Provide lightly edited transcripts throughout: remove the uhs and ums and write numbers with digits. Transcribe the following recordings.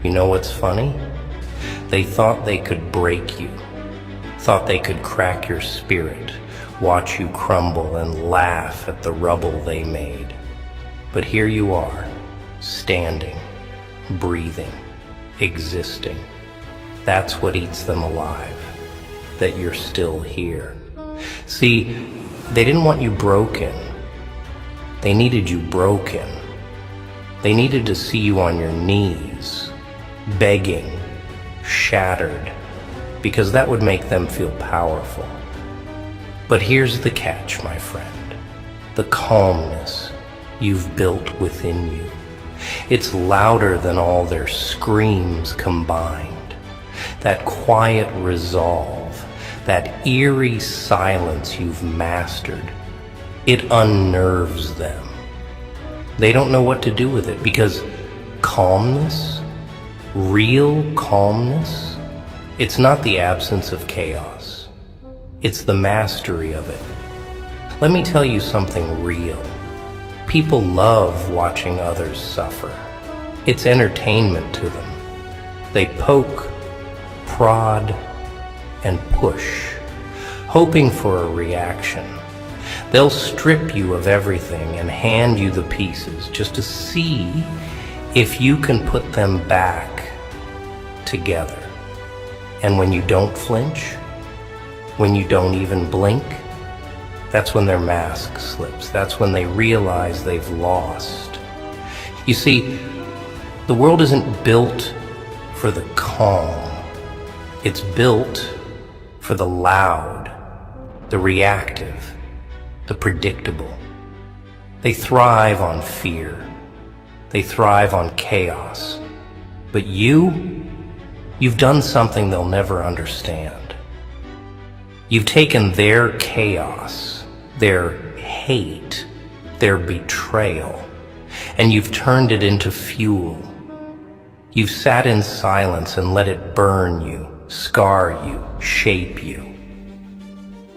You know what's funny? They thought they could break you, thought they could crack your spirit, watch you crumble and laugh at the rubble they made. But here you are, standing, breathing, existing. That's what eats them alive, that you're still here. See, they didn't want you broken. They needed you broken. They needed to see you on your knees, begging, shattered, because that would make them feel powerful. But here's the catch, my friend. The calmness you've built within you. It's louder than all their screams combined. That quiet resolve, that eerie silence you've mastered, it unnerves them. They don't know what to do with it because calmness, real calmness, it's not the absence of chaos. It's the mastery of it. Let me tell you something real. People love watching others suffer. It's entertainment to them. They poke, prod, and push, hoping for a reaction. They'll strip you of everything and hand you the pieces just to see if you can put them back together. And when you don't flinch, when you don't even blink, that's when their mask slips. That's when they realize they've lost. You see, the world isn't built for the calm. It's built for the loud, the reactive, the predictable. They thrive on fear. They thrive on chaos. But you've done something they'll never understand. You've taken their chaos, their hate, their betrayal, and you've turned it into fuel. You've sat in silence and let it burn you, scar you, shape you.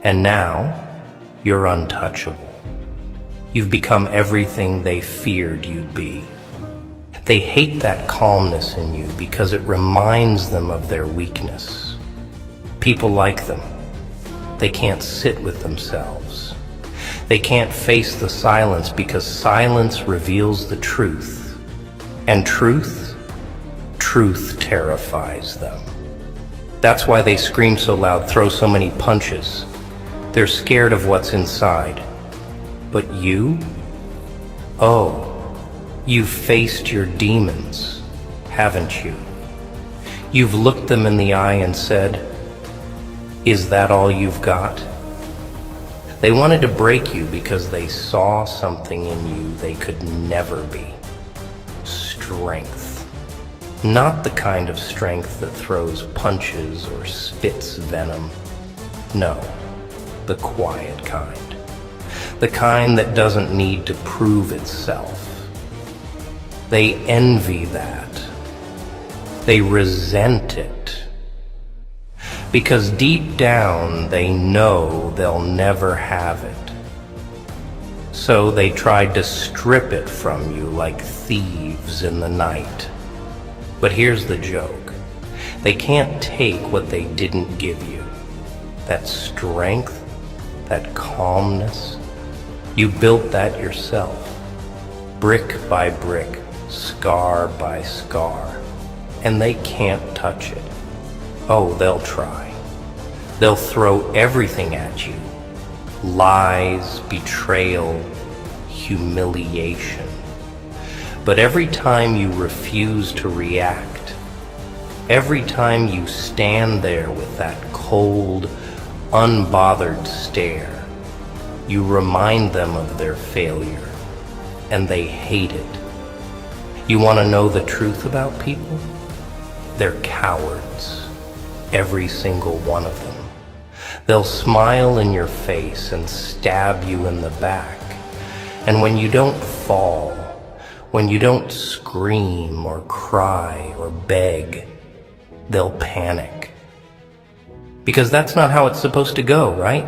And now, you're untouchable. You've become everything they feared you'd be. They hate that calmness in you because it reminds them of their weakness. People like them. They can't sit with themselves. They can't face the silence because silence reveals the truth. And truth terrifies them. That's why they scream so loud, throw so many punches. They're scared of what's inside. But you? Oh, you've faced your demons, haven't you? You've looked them in the eye and said, "Is that all you've got?" They wanted to break you because they saw something in you they could never be. Strength. Not the kind of strength that throws punches or spits venom. No, the quiet kind. The kind that doesn't need to prove itself. They envy that. They resent it. Because deep down they know they'll never have it. So they tried to strip it from you like thieves in the night. But here's the joke. They can't take what they didn't give you. That strength, that calmness. You built that yourself. Brick by brick, scar by scar. And they can't touch it. Oh, they'll try. They'll throw everything at you. Lies, betrayal, humiliation. But every time you refuse to react, every time you stand there with that cold, unbothered stare, you remind them of their failure, and they hate it. You want to know the truth about people? They're cowards, every single one of them. They'll smile in your face and stab you in the back. And when you don't fall, when you don't scream or cry or beg, they'll panic. Because that's not how it's supposed to go, right?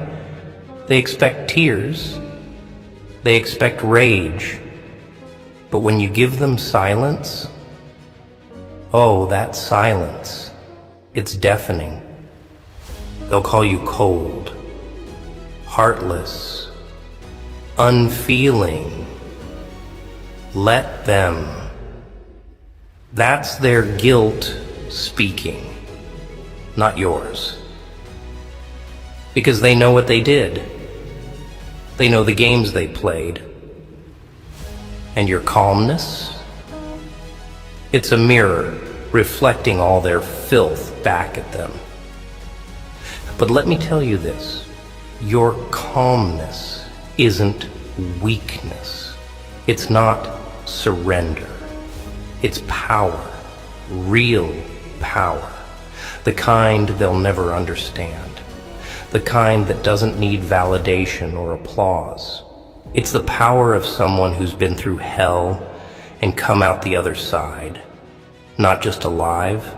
They expect tears. They expect rage. But when you give them silence, Oh, that silence. It's deafening. They'll call you cold, heartless, unfeeling. Let them. That's their guilt speaking, not yours. Because they know what they did. They know the games they played. And your calmness? It's a mirror reflecting all their filth back at them. But let me tell you this, your calmness isn't weakness. It's not surrender. It's power, real power, the kind they'll never understand, the kind that doesn't need validation or applause. It's the power of someone who's been through hell and come out the other side, not just alive,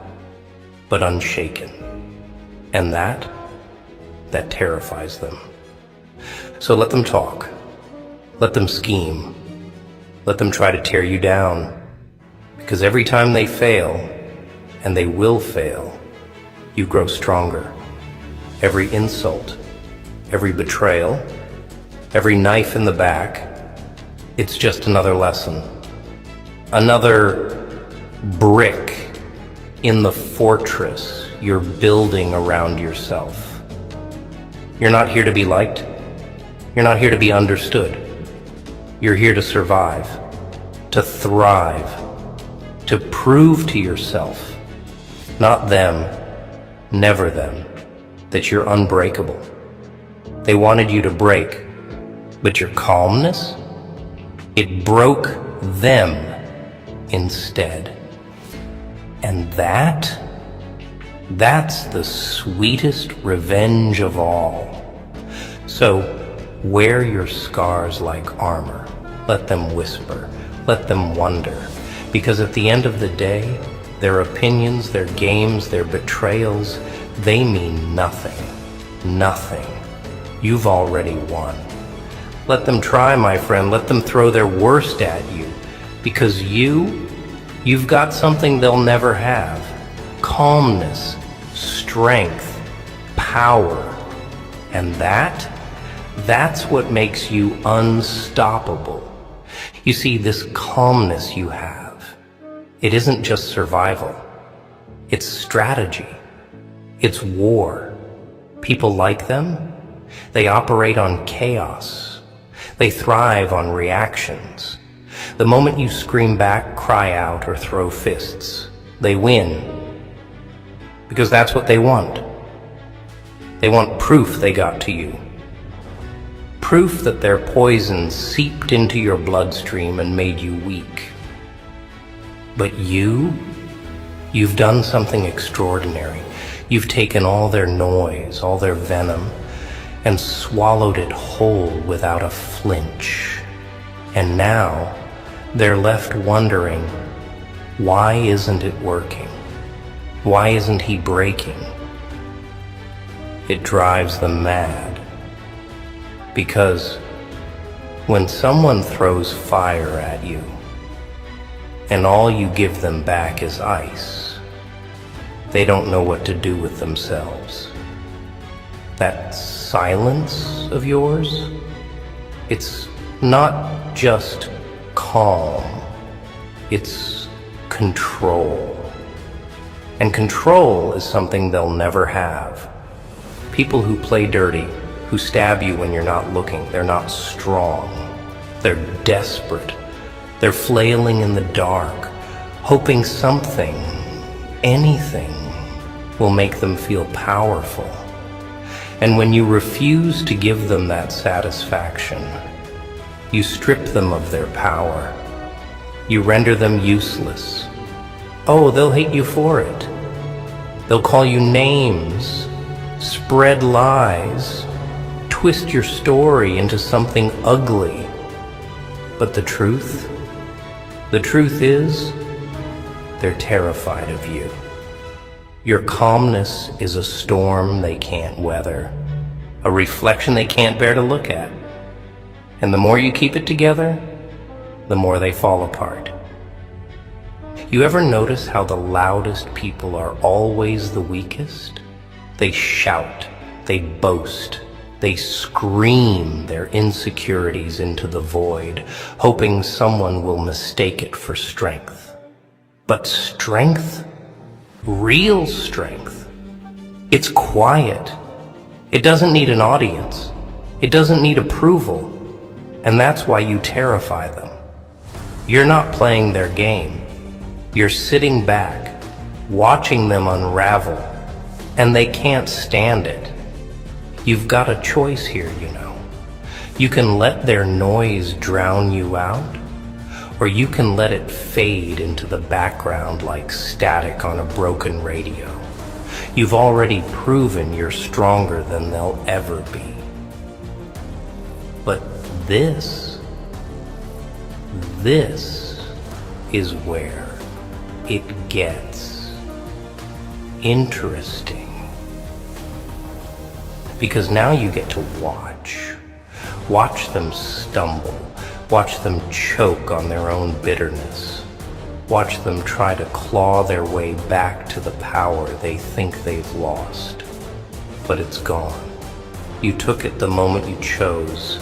but unshaken. And that terrifies them. So let them talk. Let them scheme. Let them try to tear you down. Because every time they fail, and they will fail, you grow stronger. Every insult, every betrayal, every knife in the back, it's just another lesson. Another brick in the fortress you're building around yourself. You're not here to be liked. You're not here to be understood. You're here to survive, to thrive, to prove to yourself, not them, never them, that you're unbreakable. They wanted you to break, but your calmness, it broke them instead. And that's the sweetest revenge of all. So wear your scars like armor. Let them whisper. Let them wonder. Because at the end of the day, their opinions, their games, their betrayals, they mean nothing. Nothing. You've already won. Let them try, my friend. Let them throw their worst at you. Because you've got something they'll never have. Calmness, strength, power. And that's what makes you unstoppable. You see, this calmness you have, it isn't just survival. It's strategy. It's war. People like them. They operate on chaos. They thrive on reactions. The moment you scream back, cry out, or throw fists, they win. Because that's what they want. They want proof they got to you. Proof that their poison seeped into your bloodstream and made you weak. But you've done something extraordinary. You've taken all their noise, all their venom, and swallowed it whole without a flinch. And now they're left wondering, why isn't it working? Why isn't he breaking? It drives them mad. Because when someone throws fire at you, and all you give them back is ice, they don't know what to do with themselves. That silence of yours, it's not just calm, it's control. And control is something they'll never have. People who play dirty, who stab you when you're not looking, they're not strong. They're desperate. They're flailing in the dark, hoping something, anything, will make them feel powerful. And when you refuse to give them that satisfaction, you strip them of their power. You render them useless. Oh, they'll hate you for it. They'll call you names, spread lies, twist your story into something ugly. But the truth is, they're terrified of you. Your calmness is a storm they can't weather, a reflection they can't bear to look at. And the more you keep it together, the more they fall apart. You ever notice how the loudest people are always the weakest? They shout, they boast, they scream their insecurities into the void, hoping someone will mistake it for strength. But strength, real strength, it's quiet. It doesn't need an audience. It doesn't need approval. And that's why you terrify them. You're not playing their game. You're sitting back, watching them unravel, and they can't stand it. You've got a choice here, you know. You can let their noise drown you out, or you can let it fade into the background like static on a broken radio. You've already proven you're stronger than they'll ever be. But this is where it gets interesting. Because now you get to watch them stumble, watch them choke on their own bitterness, watch them try to claw their way back to the power they think they've lost. But it's gone. You took it the moment you chose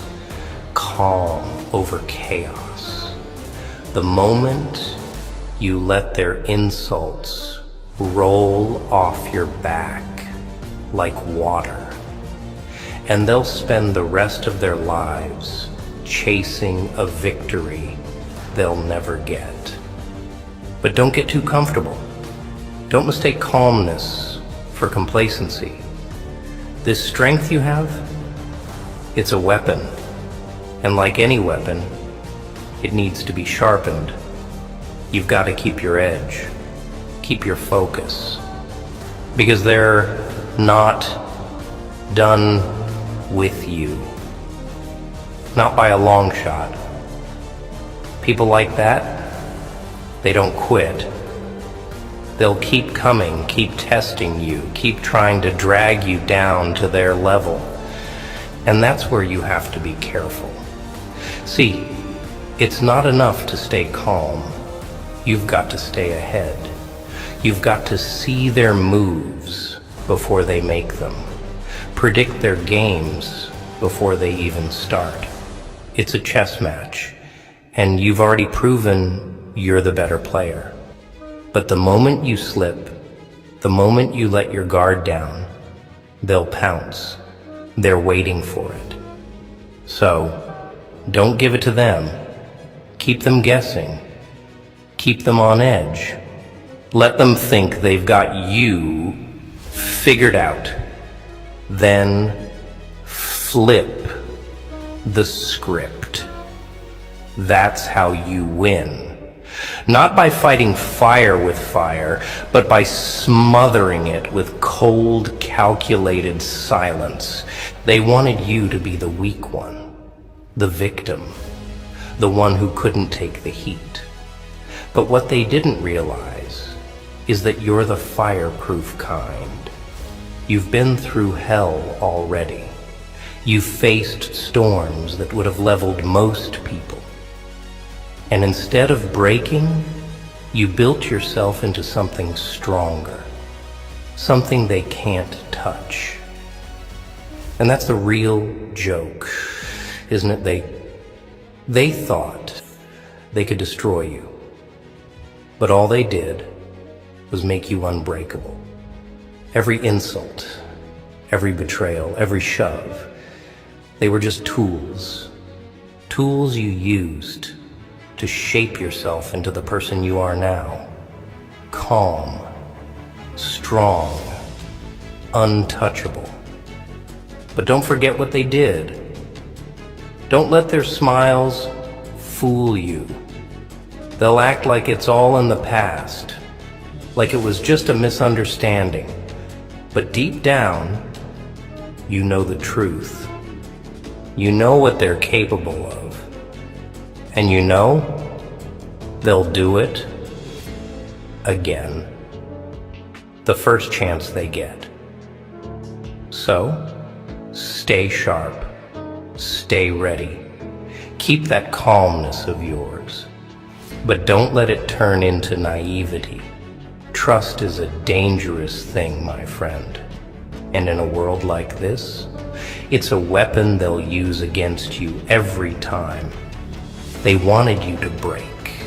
calm over chaos. The moment you let their insults roll off your back like water. And they'll spend the rest of their lives chasing a victory they'll never get. But don't get too comfortable. Don't mistake calmness for complacency. This strength you have, it's a weapon. And like any weapon, it needs to be sharpened. You've got to keep your edge, keep your focus, because they're not done with you. Not by a long shot. People like that, they don't quit. They'll keep coming, keep testing you, keep trying to drag you down to their level. And that's where you have to be careful. See, it's not enough to stay calm. You've got to stay ahead. You've got to see their moves before they make them. Predict their games before they even start. It's a chess match, and you've already proven you're the better player. But the moment you slip, the moment you let your guard down, they'll pounce. They're waiting for it. So, don't give it to them. Keep them guessing. Keep them on edge. Let them think they've got you figured out. Then flip the script. That's how you win. Not by fighting fire with fire, but by smothering it with cold, calculated silence. They wanted you to be the weak one, the victim, the one who couldn't take the heat. But what they didn't realize is that you're the fireproof kind. You've been through hell already. You've faced storms that would have leveled most people. And instead of breaking, you built yourself into something stronger, something they can't touch. And that's the real joke, isn't it? They thought they could destroy you, but all they did was make you unbreakable. Every insult, every betrayal, every shove, they were just tools you used to shape yourself into the person you are now. Calm, strong, untouchable. But don't forget what they did. Don't let their smiles fool you. They'll act like it's all in the past, like it was just a misunderstanding. But deep down, you know the truth. You know what they're capable of. And you know, they'll do it again. The first chance they get. So, stay sharp. Stay ready. Keep that calmness of yours. But don't let it turn into naivety. Trust is a dangerous thing, my friend. And in a world like this, it's a weapon they'll use against you every time. They wanted you to break,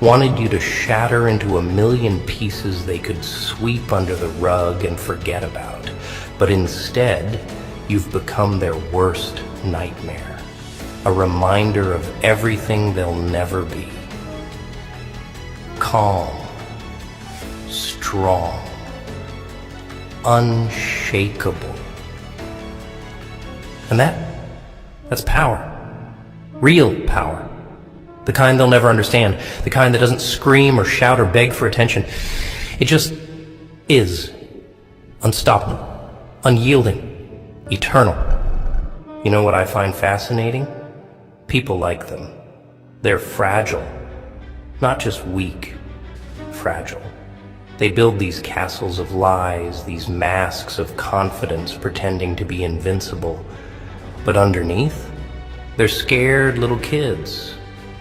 wanted you to shatter into a million pieces they could sweep under the rug and forget about. But instead, you've become their worst nightmare, a reminder of everything they'll never be. Calm, strong, unshakable. And that's power. Real power. The kind they'll never understand. The kind that doesn't scream or shout or beg for attention. It just is. Unstoppable. Unyielding. Eternal. You know what I find fascinating? People like them. They're fragile. Not just weak. Fragile. They build these castles of lies, these masks of confidence pretending to be invincible. But underneath, they're scared little kids,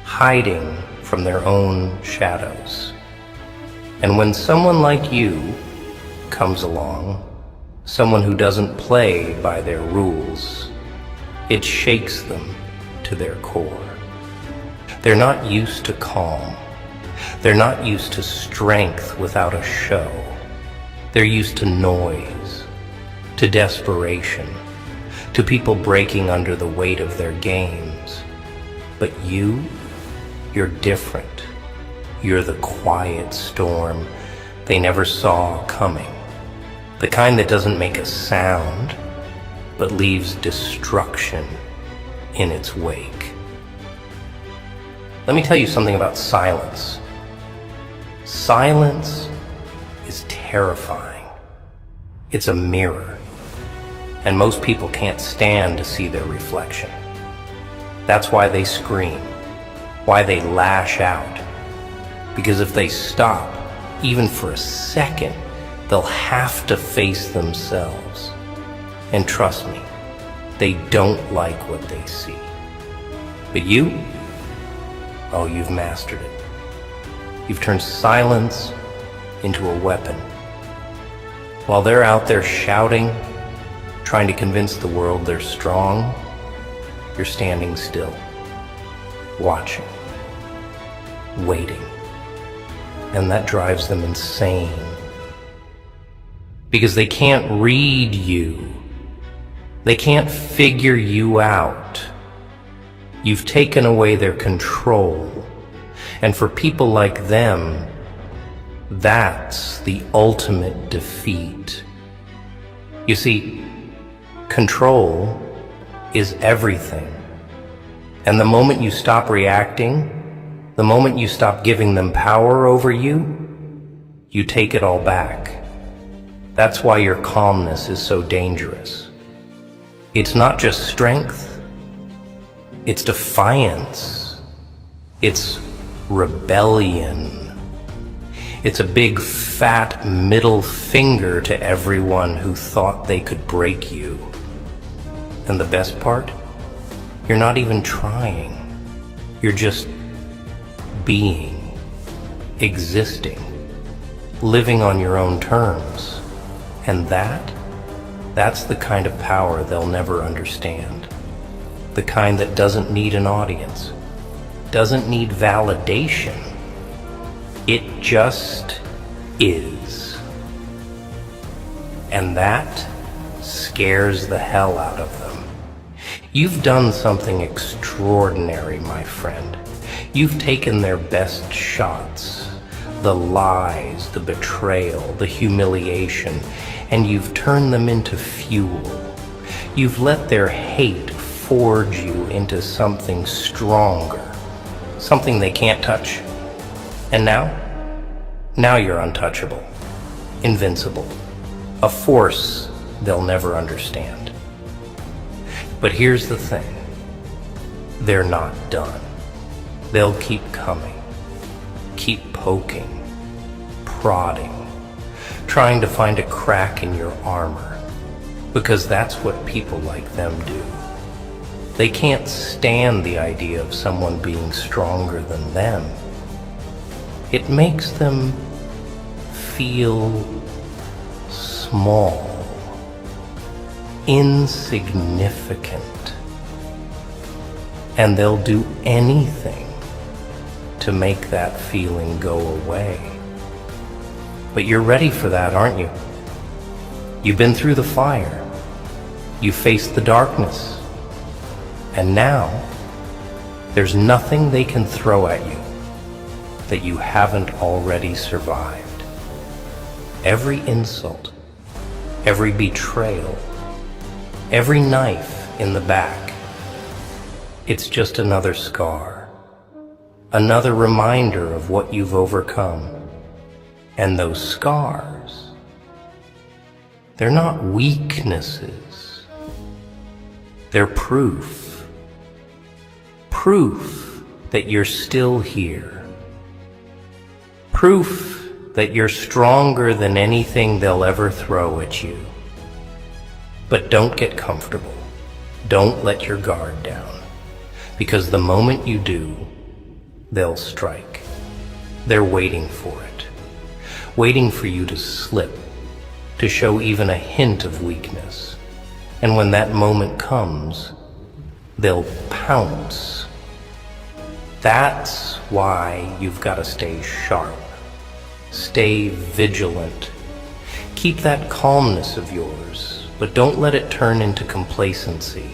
hiding from their own shadows. And when someone like you comes along, someone who doesn't play by their rules, it shakes them to their core. They're not used to calm. They're not used to strength without a show. They're used to noise, to desperation, to people breaking under the weight of their games. But you're different. You're the quiet storm they never saw coming. The kind that doesn't make a sound, but leaves destruction in its wake. Let me tell you something about silence. Silence is terrifying. It's a mirror. And most people can't stand to see their reflection. That's why they scream, why they lash out. Because if they stop, even for a second, they'll have to face themselves. And trust me, they don't like what they see. But you? Oh, you've mastered it. You've turned silence into a weapon. While they're out there shouting, trying to convince the world they're strong, you're standing still, watching, waiting. And that drives them insane. Because they can't read you. They can't figure you out. You've taken away their control. And for people like them, that's the ultimate defeat. You see, control is everything. And the moment you stop reacting, the moment you stop giving them power over you, you take it all back. That's why your calmness is so dangerous. It's not just strength, it's defiance. It's rebellion. It's a big fat middle finger to everyone who thought they could break you. And the best part? You're not even trying. You're just being, existing, living on your own terms. And that's the kind of power they'll never understand. The kind that doesn't need an audience, doesn't need validation. It just is. And that scares the hell out of them. You've done something extraordinary, my friend. You've taken their best shots, the lies, the betrayal, the humiliation, and you've turned them into fuel. You've let their hate forge you into something stronger, something they can't touch. And now you're untouchable, invincible, a force they'll never understand. But here's the thing, they're not done. They'll keep coming, keep poking, prodding, trying to find a crack in your armor, because that's what people like them do. They can't stand the idea of someone being stronger than them. It makes them feel small, insignificant, and they'll do anything to make that feeling go away. But you're ready for that, aren't you? You've been through the fire. You faced the darkness. And now, there's nothing they can throw at you that you haven't already survived. Every insult, every betrayal, every knife in the back, it's just another scar, another reminder of what you've overcome. And those scars, they're not weaknesses. They're proof. Proof that you're still here. Proof that you're stronger than anything they'll ever throw at you. But don't get comfortable. Don't let your guard down. Because the moment you do, they'll strike. They're waiting for it. Waiting for you to slip, to show even a hint of weakness. And when that moment comes, they'll pounce. That's why you've got to stay sharp. Stay vigilant. Keep that calmness of yours, but don't let it turn into complacency.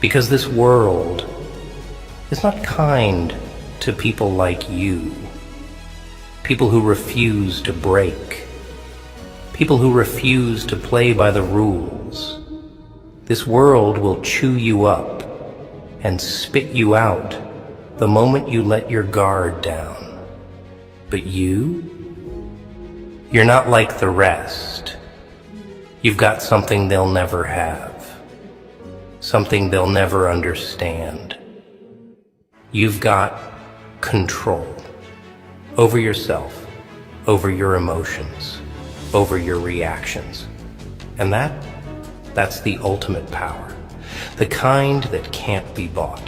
Because this world is not kind to people like you. People who refuse to break. People who refuse to play by the rules. This world will chew you up and spit you out the moment you let your guard down. But you're not like the rest. You've got something they'll never have. Something they'll never understand. You've got control. Over yourself, over your emotions, over your reactions. And that's the ultimate power. The kind that can't be bought,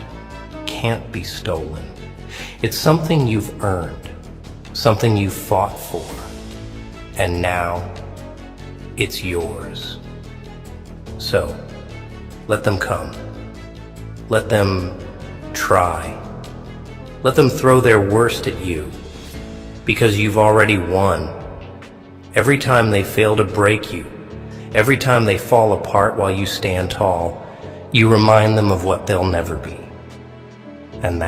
can't be stolen. It's something you've earned, something you've fought for, and now it's yours. So, let them come. Let them try. Let them throw their worst at you. Because you've already won. Every time they fail to break you, every time they fall apart while you stand tall, you remind them of what they'll never be. And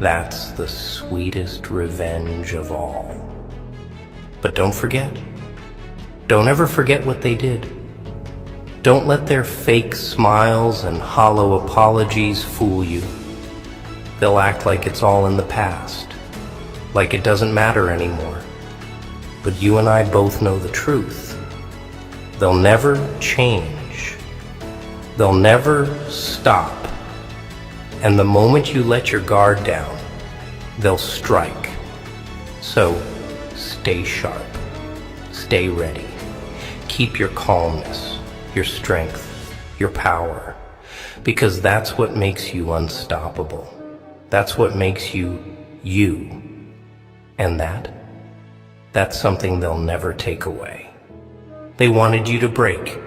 that's the sweetest revenge of all. But don't forget. Don't ever forget what they did. Don't let their fake smiles and hollow apologies fool you. They'll act like it's all in the past. Like it doesn't matter anymore. But you and I both know the truth. They'll never change. They'll never stop. And the moment you let your guard down, they'll strike. So stay sharp. Stay ready. Keep your calmness, your strength, your power. Because that's what makes you unstoppable. That's what makes you you. And that's something they'll never take away. They wanted you to break.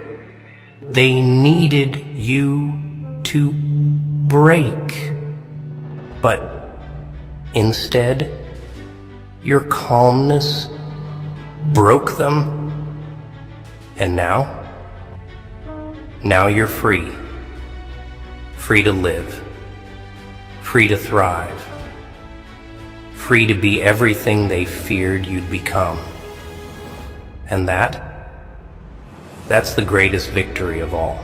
They needed you to break. But instead, your calmness broke them. And now you're free. Free to live. Free to thrive. Free to be everything they feared you'd become. And that's the greatest victory of all.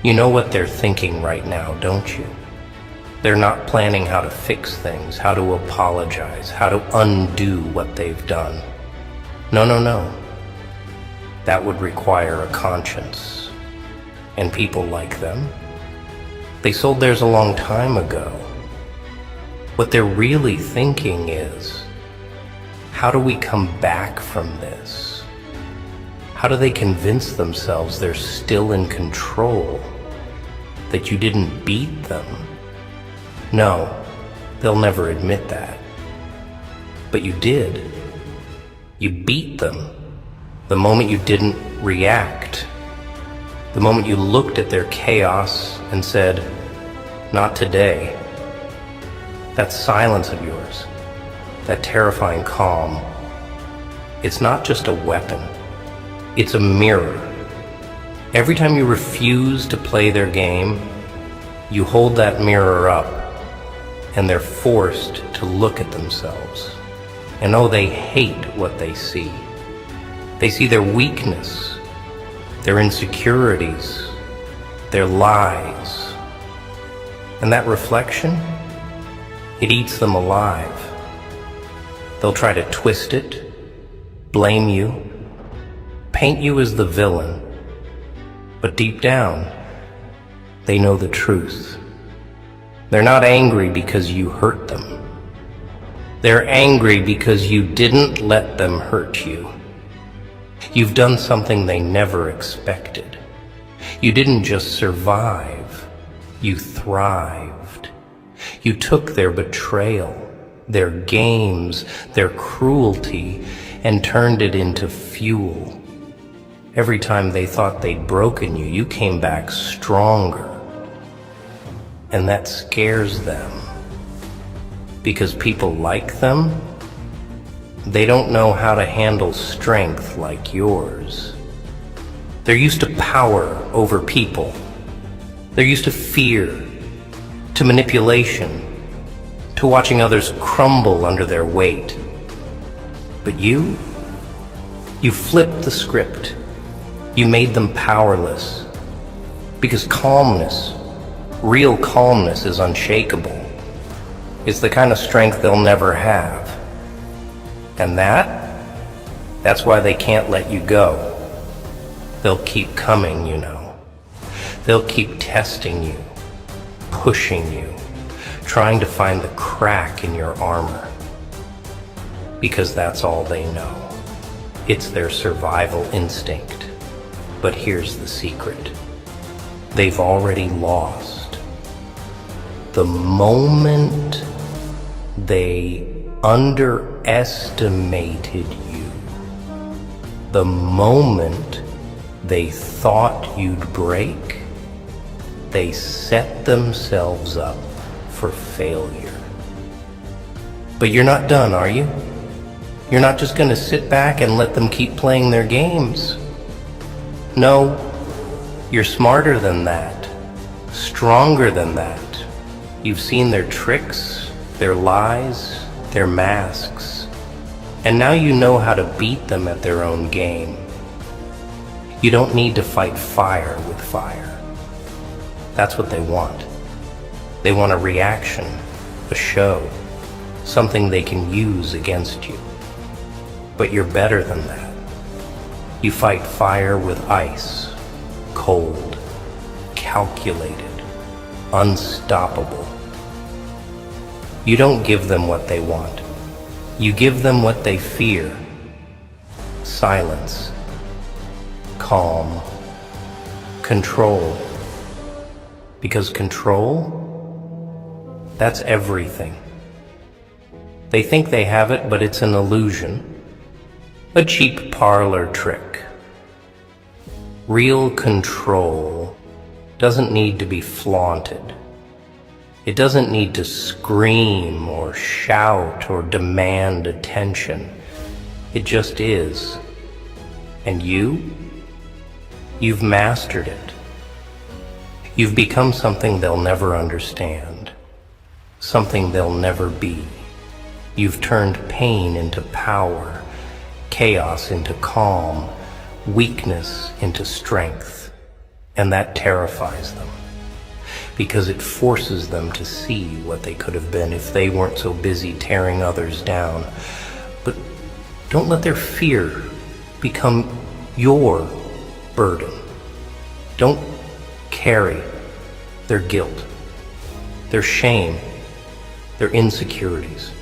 You know what they're thinking right now, don't you? They're not planning how to fix things, how to apologize, how to undo what they've done. No. That would require a conscience. And people like them, they sold theirs a long time ago. What they're really thinking is, how do we come back from this? How do they convince themselves they're still in control? That you didn't beat them? No, They'll never admit that. But you did. You beat them the moment you didn't react. The moment you looked at their chaos and said, "Not today." That silence of yours, that terrifying calm, it's not just a weapon, it's a mirror. Every time you refuse to play their game, you hold that mirror up, and they're forced to look at themselves. And oh, they hate what they see. They see their weakness, their insecurities, their lies. And that reflection, it eats them alive. They'll try to twist it, blame you, paint you as the villain. But deep down, they know the truth. They're not angry because you hurt them. They're angry because you didn't let them hurt you. You've done something they never expected. You didn't just survive, you thrived. You took their betrayal, their games, their cruelty, and turned it into fuel. Every time they thought they'd broken you, you came back stronger. And that scares them. Because people like them, they don't know how to handle strength like yours. They're used to power over people. They're used to fear, to manipulation, to watching others crumble under their weight. But you flipped the script. You made them powerless. Because calmness, real calmness, is unshakable. It's the kind of strength they'll never have. And that's why they can't let you go. They'll keep coming, you know. They'll keep testing you, pushing you, trying to find the crack in your armor. Because that's all they know. It's their survival instinct. But here's the secret. They've already lost. The moment they underestimated you, the moment they thought you'd break, they set themselves up for failure. But you're not done, are you? You're not just going to sit back and let them keep playing their games. No, you're smarter than that, stronger than that. You've seen their tricks, their lies, their masks, and now you know how to beat them at their own game. You don't need to fight fire with fire. That's what they want. They want a reaction, a show, something they can use against you. But you're better than that. You fight fire with ice, cold, calculated, unstoppable. You don't give them what they want. You give them what they fear. Silence, calm, control. Because control, that's everything. They think they have it, but it's an illusion. A cheap parlor trick. Real control doesn't need to be flaunted. It doesn't need to scream or shout or demand attention. It just is. And you've mastered it. You've become something they'll never understand, something they'll never be. You've turned pain into power, chaos into calm, weakness into strength, and that terrifies them, because it forces them to see what they could have been if they weren't so busy tearing others down. But don't let their fear become your burden. Don't carry their guilt, their shame, their insecurities.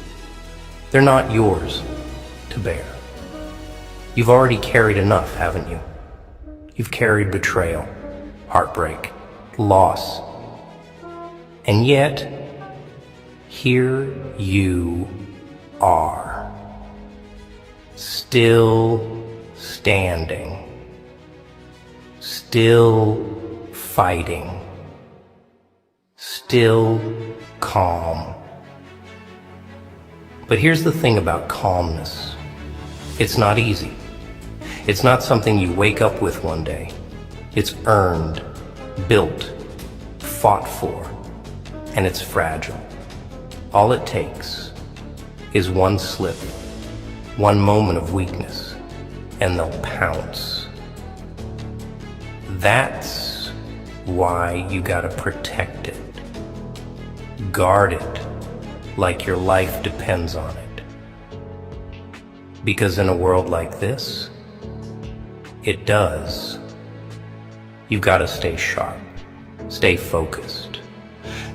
They're not yours to bear. You've already carried enough, haven't you? You've carried betrayal, heartbreak, loss. And yet, Here you are, still standing, still fighting, still calm. But here's the thing about calmness. It's not easy. It's not something you wake up with one day. It's earned, built, fought for, and it's fragile. All it takes is one slip, one moment of weakness, and they'll pounce. That's why you gotta protect it. Guard it like your life depends on it. Because in a world like this, it does. You've gotta stay sharp, stay focused.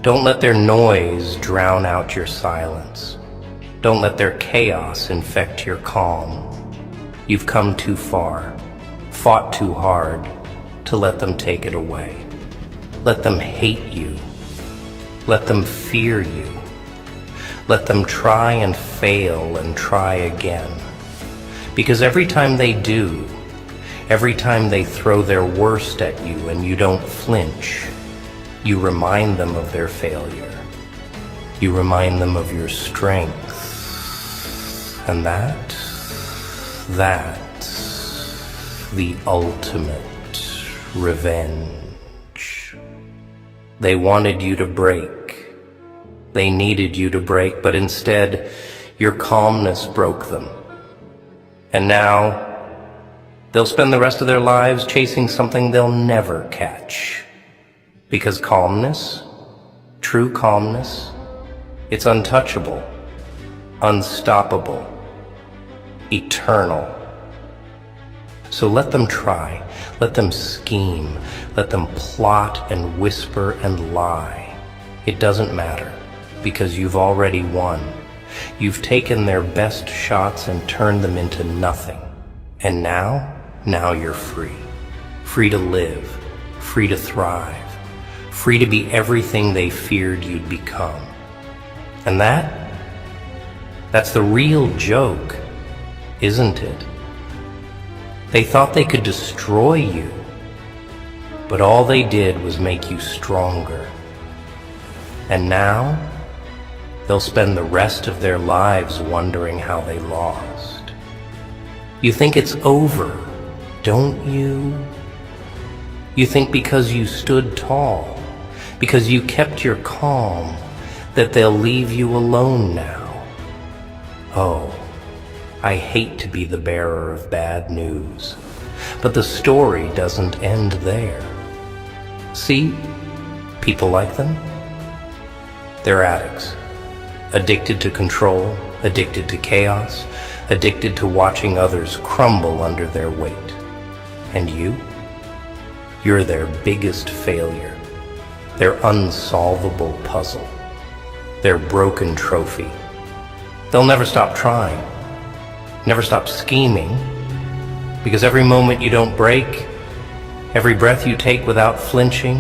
Don't let their noise drown out your silence. Don't let their chaos infect your calm. You've come too far, fought too hard to let them take it away. Let them hate you. Let them fear you. Let them try and fail and try again. Because every time they do, every time they throw their worst at you and you don't flinch, you remind them of their failure. You remind them of your strength. And that's the ultimate revenge. They wanted you to break. They needed you to break, but instead, your calmness broke them. And now, they'll spend the rest of their lives chasing something they'll never catch. Because calmness, true calmness, it's untouchable, unstoppable, eternal. So let them try, let them scheme, let them plot and whisper and lie. It doesn't matter, because you've already won. You've taken their best shots and turned them into nothing. And now you're free. Free to live, free to thrive, free to be everything they feared you'd become. And that's the real joke, isn't it? They thought they could destroy you, but all they did was make you stronger. And now, they'll spend the rest of their lives wondering how they lost. You think it's over, don't you? You think because you stood tall, because you kept your calm, that they'll leave you alone now. Oh, I hate to be the bearer of bad news, but the story doesn't end there. See, people like them? They're addicts, addicted to control, addicted to chaos, addicted to watching others crumble under their weight. And you're their biggest failure, their unsolvable puzzle, their broken trophy. They'll never stop trying, never stop scheming, because every moment you don't break, every breath you take without flinching,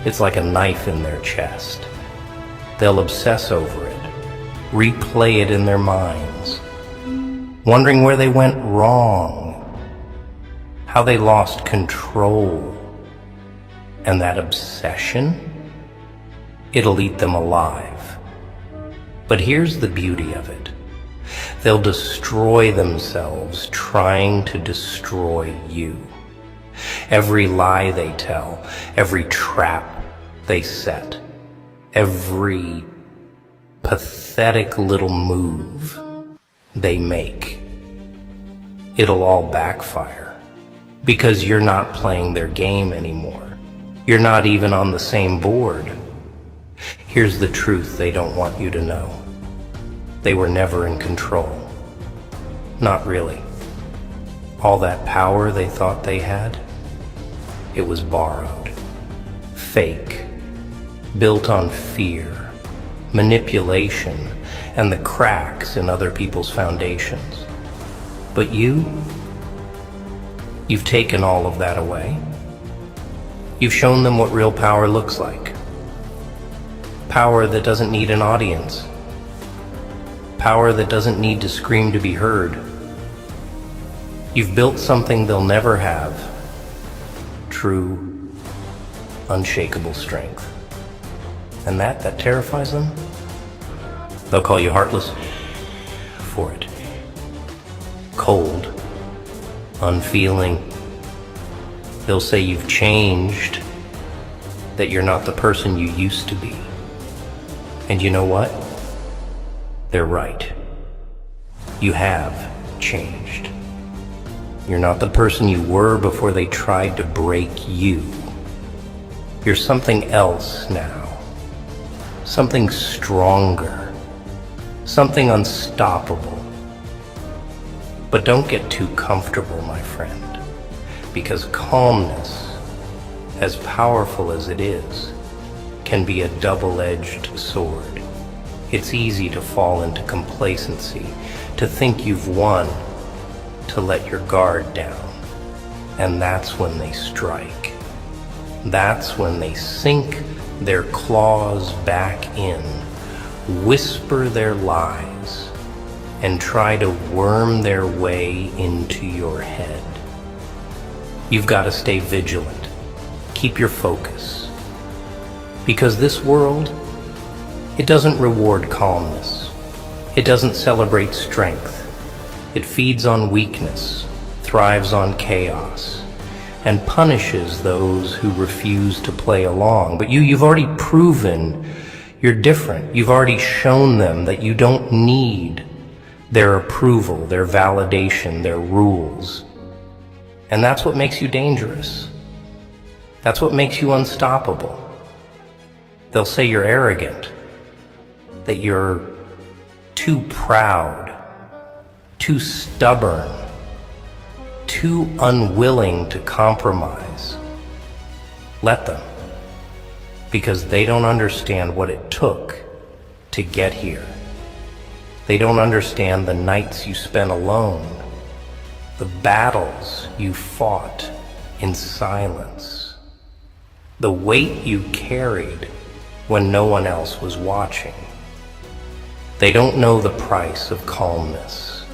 it's like a knife in their chest. They'll obsess over it, replay it in their minds, wondering where they went wrong, how they lost control. And that obsession, it'll eat them alive. But here's the beauty of it. They'll destroy themselves trying to destroy you. Every lie they tell, every trap they set, every pathetic little move they make, it'll all backfire. Because you're not playing their game anymore. You're not even on the same board. Here's the truth they don't want you to know. They were never in control. Not really. All that power they thought they had, it was borrowed, fake, built on fear, manipulation, and the cracks in other people's foundations. But you've taken all of that away. You've shown them what real power looks like. Power that doesn't need an audience. Power that doesn't need to scream to be heard. You've built something they'll never have. True, unshakable strength. And that terrifies them? They'll call you heartless for it. Cold, unfeeling. They'll say you've changed, that you're not the person you used to be. And you know what? They're right. You have changed. You're not the person you were before they tried to break you. You're something else now. Something stronger. Something unstoppable. But don't get too comfortable, my friend, because calmness, as powerful as it is, can be a double-edged sword. It's easy to fall into complacency, to think you've won, to let your guard down. And that's when they strike. That's when they sink their claws back in, whisper their lies, and try to worm their way into your head. You've got to stay vigilant. Keep your focus. Because this world, it doesn't reward calmness. It doesn't celebrate strength. It feeds on weakness, thrives on chaos, and punishes those who refuse to play along. But you've already proven you're different. You've already shown them that you don't need their approval, their validation, their rules. And that's what makes you dangerous. That's what makes you unstoppable. They'll say you're arrogant, that you're too proud, too stubborn, too unwilling to compromise. Let them, because they don't understand what it took to get here. They don't understand the nights you spent alone, the battles you fought in silence, the weight you carried when no one else was watching. They don't know the price of calmness,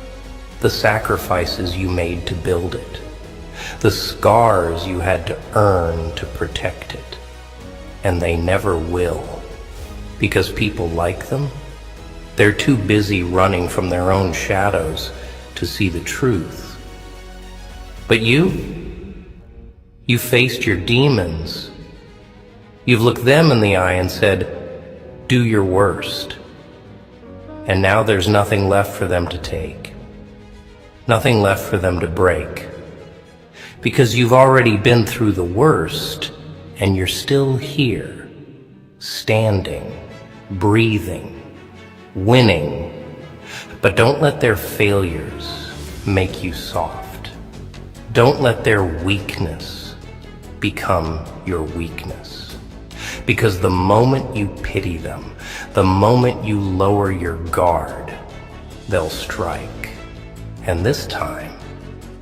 the sacrifices you made to build it, the scars you had to earn to protect it. And they never will, because people like them, they're too busy running from their own shadows to see the truth. But you faced your demons. You've looked them in the eye and said, do your worst. And now there's nothing left for them to take. Nothing left for them to break. Because you've already been through the worst, and you're still here, standing, breathing, winning. But don't let their failures make you soft. Don't let their weakness become your weakness. Because the moment you pity them, the moment you lower your guard, they'll strike. And this time,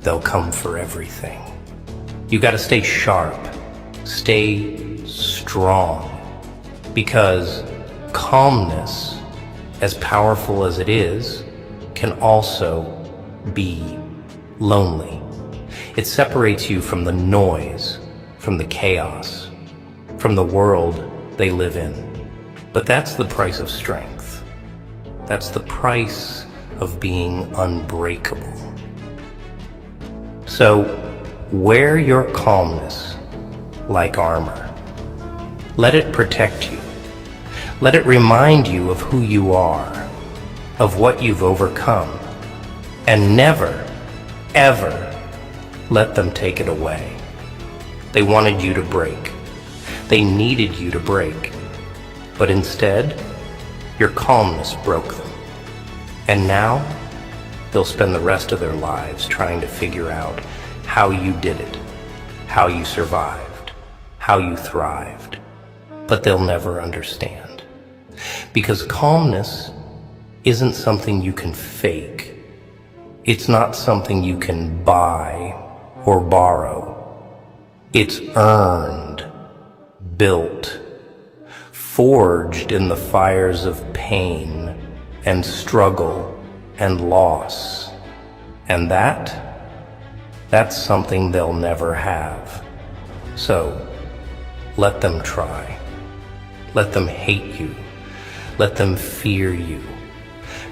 they'll come for everything. You gotta stay sharp, stay strong, because calmness, as powerful as it is, can also be lonely. It separates you from the noise, from the chaos, from the world they live in. But that's the price of strength. That's the price of being unbreakable. So wear your calmness like armor. Let it protect you. Let it remind you of who you are, of what you've overcome, and never, ever let them take it away. They wanted you to break. They needed you to break. But instead, your calmness broke them. And now, they'll spend the rest of their lives trying to figure out how you did it, how you survived, how you thrived. But they'll never understand. Because calmness isn't something you can fake. It's not something you can buy or borrow. It's earned, built, forged in the fires of pain and struggle and loss. And that's something they'll never have. So let them try. Let them hate you. Let them fear you.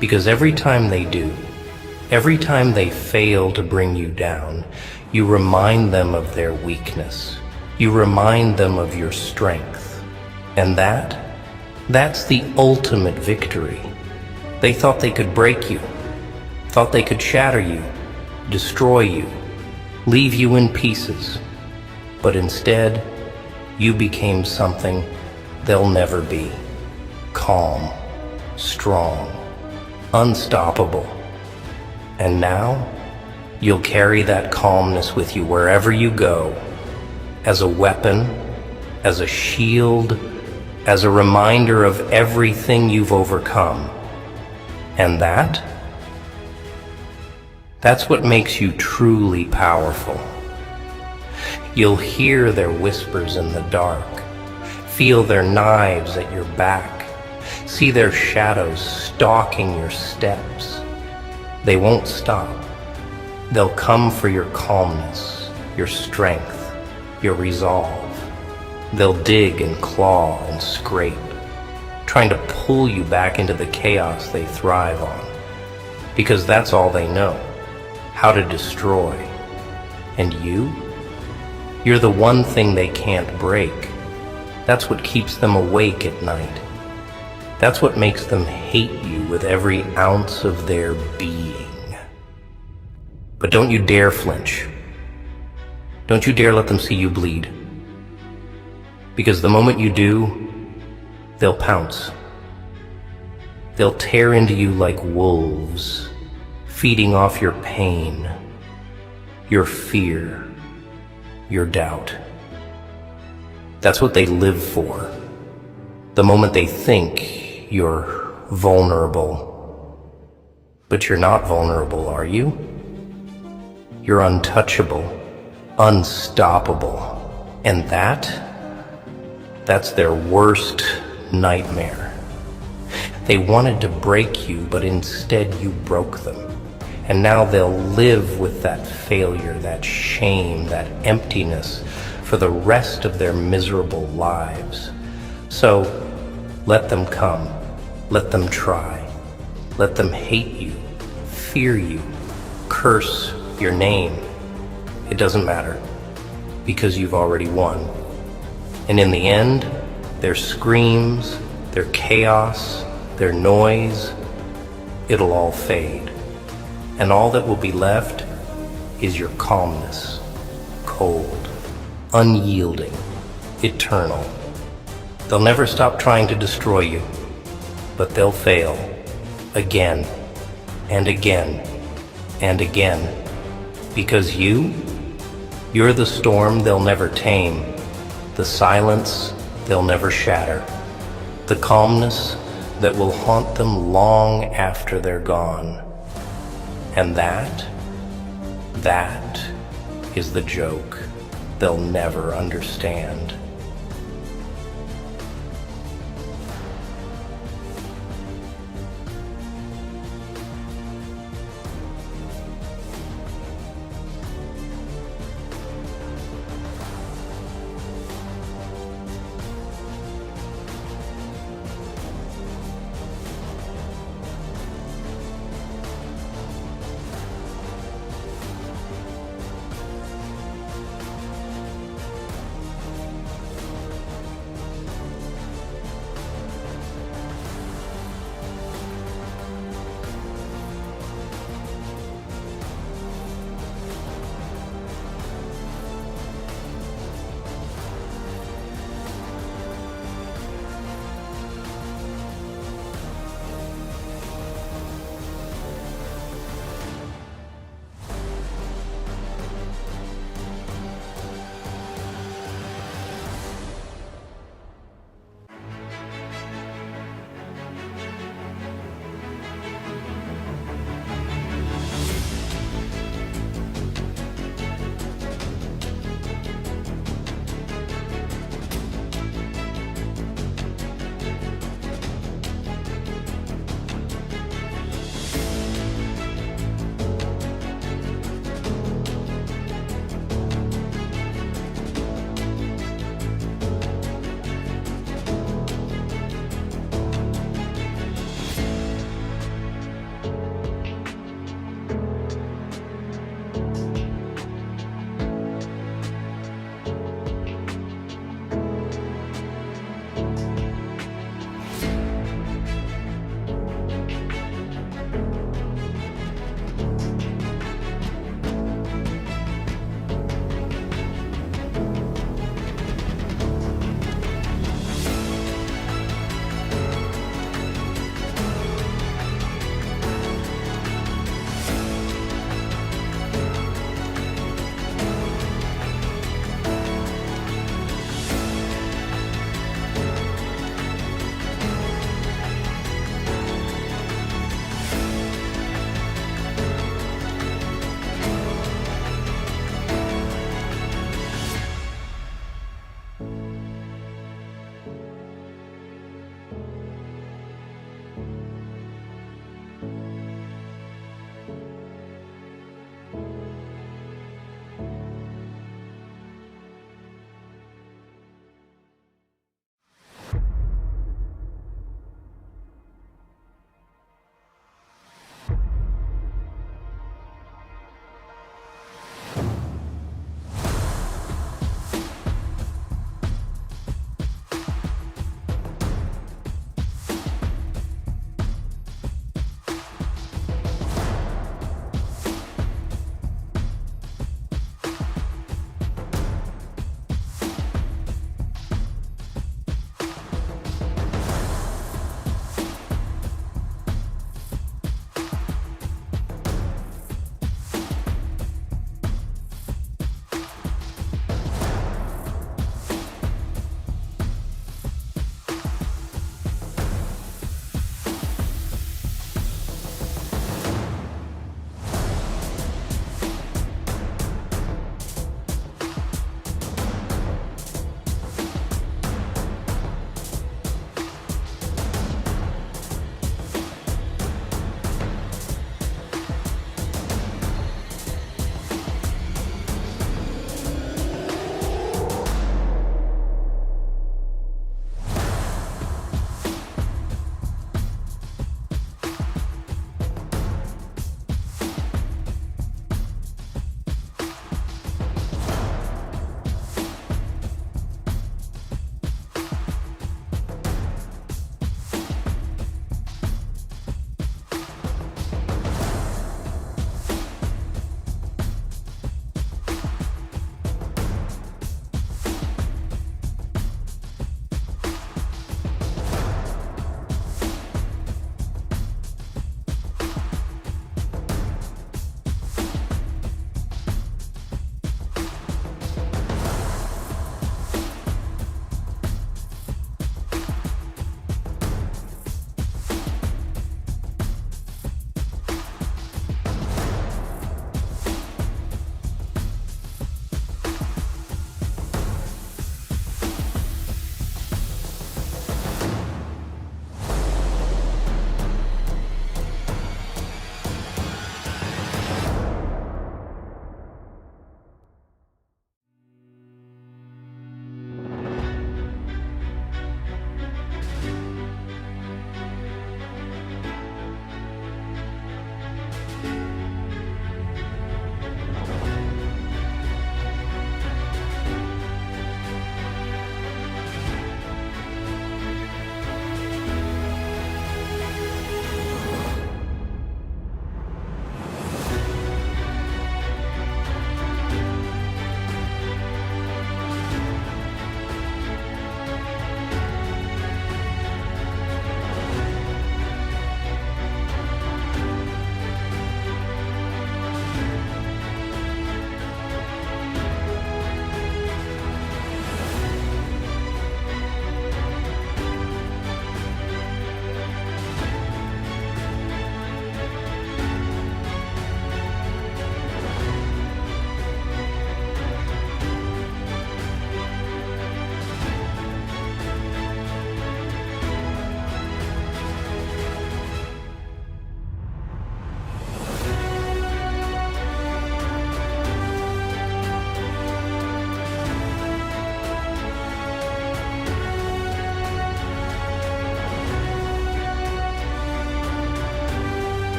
Because every time they do, every time they fail to bring you down, you remind them of their weakness. You remind them of your strength. And that's the ultimate victory. They thought they could break you, thought they could shatter you, destroy you, leave you in pieces. But instead, you became something they'll never be. Calm, strong, unstoppable. And now, you'll carry that calmness with you wherever you go, as a weapon, as a shield, as a reminder of everything you've overcome. And that's what makes you truly powerful. You'll hear their whispers in the dark, feel their knives at your back, see their shadows stalking your steps. They won't stop. They'll come for your calmness, your strength, your resolve. They'll dig and claw and scrape, trying to pull you back into the chaos they thrive on. Because that's all they know, how to destroy. And you're the one thing they can't break. That's what keeps them awake at night. That's what makes them hate you with every ounce of their being. But don't you dare flinch. Don't you dare let them see you bleed. Because the moment you do, they'll pounce. They'll tear into you like wolves, feeding off your pain, your fear, your doubt. That's what they live for. The moment they think you're vulnerable. But you're not vulnerable, are you? You're untouchable, unstoppable. And that's their worst nightmare. They wanted to break you, but instead you broke them. And now they'll live with that failure, that shame, that emptiness for the rest of their miserable lives. So let them come. Let them try. Let them hate you, fear you, curse your name. It doesn't matter, because you've already won. And in the end, their screams, their chaos, their noise, it'll all fade. And all that will be left is your calmness, cold, unyielding, eternal. They'll never stop trying to destroy you, but they'll fail again and again and again. Because you're the storm they'll never tame, the silence they'll never shatter, the calmness that will haunt them long after they're gone. And that is the joke they'll never understand.